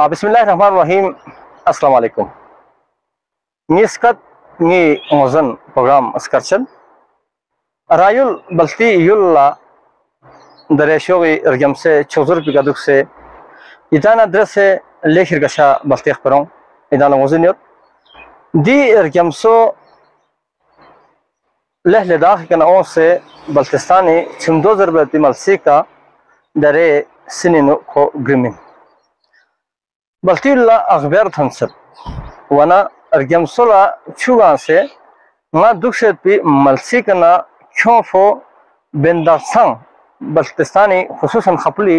बिस्मिल्लाहिर्रहमानिर्रहीम अस्सलाम वालेकुम। निस्कत नि मोजन प्रोग्राम स्कर्शन रायुल बल्ती युल्ला दरेशोगी रगम से चौजर पिकादुक से इताना द्रसे लेखिर गशा बल्ती खबरों इदाना मोजनियत दी रगम सो लहले दाख के नाओं से बल्तिस्तानी छिमदोजर बल्ती मलसी का दरे सिनिनो को ग्रिमिन बल्तीला अखबार थंसर वना अर्गमसोला छुगा से ना दुखसे पी मलसी कना क्योंफो बेंदासंग बल्तिस्तानी खुसूसन खपली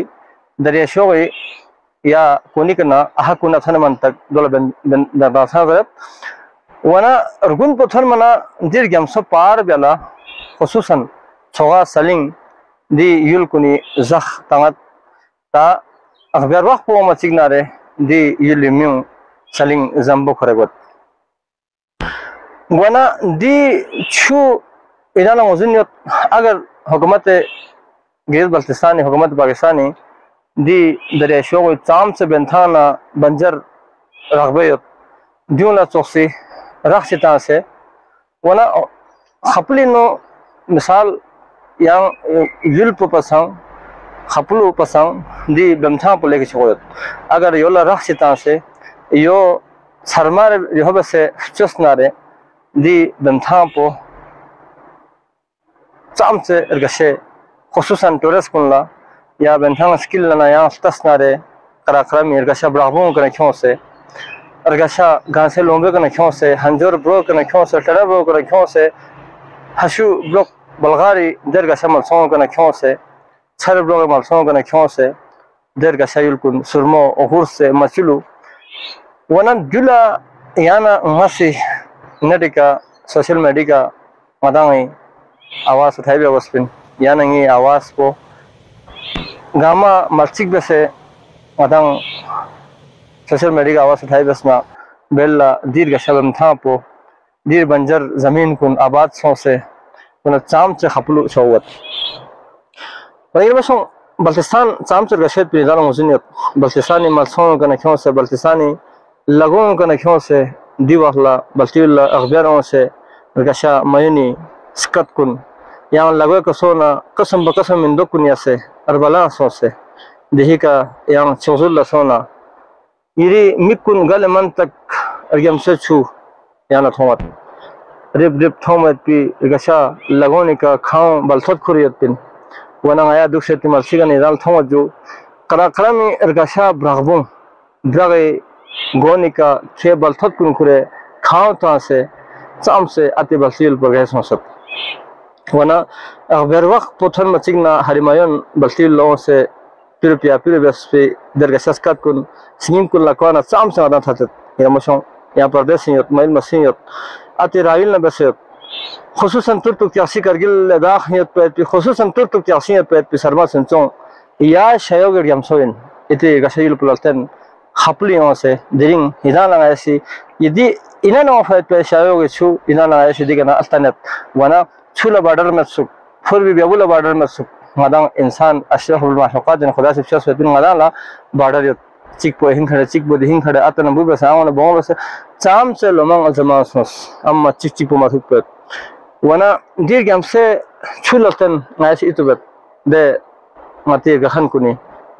दरिया शोगी या कोनी कना आहा कुना थनमन तक दोला बेंदासंग जरब वना अर्गुन पथर मना दिर्गमसो पार बेला खुसूसन छोगा सलिंग दी युल कुनी जख तंगत ता अखबार वक्त पो मचिगनारे दी युलिम्यू सलिंग जम्बो खरेगत वना दी छू इराना मौजूद अगर हुकूमत गिर बल्तिस्तानी हुकूमत पाकिस्तानी दी दरिया शोग चाम से बेंथाना बंजर रगबयत दियोला चौसी रखता से वना खपली नो मिसाल yang yul pasang khaplu pasang di bemtha pole ke choyot agar yola rakhsita se yo sarmar yoba se chosnare di bemtha po chamse ergashe khususan tores kunla ya bemtha skill lana ya tasnare karakram ergasha bravo kana khose ergasha ganse lombe kana khose hanjor bro kana khose tara bro kana khose hashu block बल्गारी दरगा शमल सोंग कना क्यों से छर blog मल song कना क्यों से दरगा शायुल कुन सुरमो ओहुर से मचलू वनन जुला याना मसी नडिका सोशल मीडिया मदांगी आवाज उठाई व्यवस्थिन याना ये आवाज को गामा मस्जिद बसे मदांग सोशल मीडिया आवाज उठाई बसना बेला दीर्घ शबम था पो दीर बंजर जमीन कुन आबाद सो से वना चाम से खपलू शौवत वही बसों बल्तिस्तान चाम से गशत पे जाना मुझनियत बल्तिस्तानी मलसों का नखों से बल्तिस्तानी लगों का नखों से दीवाहला बल्तियुल्ला अखबारों से गशा मयनी स्कत कुन यहाँ लगो का सोना कसम बकसम इंदो कुनिया से अरबला सो से देही का यहाँ चौजुल्ला सोना यरी मिकुन गल मन तक अरगम से छू यहाँ थोमत रिप रिप थोमत पी गशा लगोने का खाओ बलथत खुरियत पिन वना आया दुख से मलसी का निजाम थोमत जो करा में गशा ब्रागबो द्रगे गोने का छे बलथत कुन खुरे खाओ ता से चाम से अति बलसील पर गए सोसत वना अखबार वक्त पोथन मचिगना हरिमायन बलसील लो से पिर बस पे दरगशा स्कत कुन सिंगिंग कुन लकवाना चाम से आदा था या मसों या प्रदेश मैल मसीयत अति राइल न बसे खुसूसन तुर्तु क्यासी करगिल लद्दाख नियत पे खुसूसन तुर्तु क्यासी पे शर्मा संचों या शयोग यमसोइन इति गशइल पुलतन खपलियों से दिरिंग हिदा लगायसी यदि इना नो फैत पे शयोग छु इना लगायसी दिगना अस्तनत वना छुला बॉर्डर में सुख फुर भी बेबुला बॉर्डर में सुख मदांग इंसान अशरफुल माखलूकात जन खुदा से शस बिन मदाला बॉर्डर चिक पो हिंग खड़े चिक बोद हिंग खड़े अतन बुबे सावन बोंग बस चाम से लोमंग अजमा सस अम्मा चिक चिक पो माथुक पे वना दीर गम से छुलतन नाइस इतुबत दे मते गखन कुनी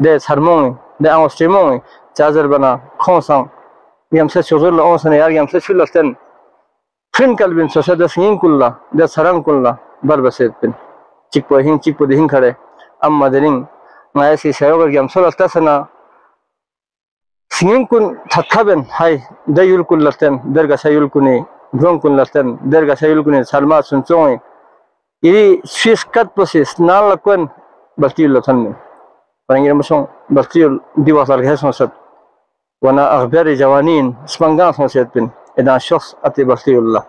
दे सरमोंग दे आंग स्ट्रीमोंग चार्जर बना खोसंग यम से छोजर लो ओसन यार यम से छुलतन फिन कलबिन सोसे दस हिंग कुल्ला दे सरंग कुल्ला बर बसे पिन चिक पो हिंग खड़े अम्मा देरिंग नाइस शयोग यम सोलतसना सिंगिंग कुन थत्थाबेन हाय दयुल कुन लतन दरगा शायुल कुनी ग्रोंग कुन लतन दरगा शायुल कुनी Sharma सुनचों eri Swiss cut process नाल लकन बल्तियुल लतन में परंगिर मसों बल्तियुल दिवासर है सोसत वना अखबार जवानीन स्पंगा सोसत पिन इदा शख्स अति बल्तियुल्ला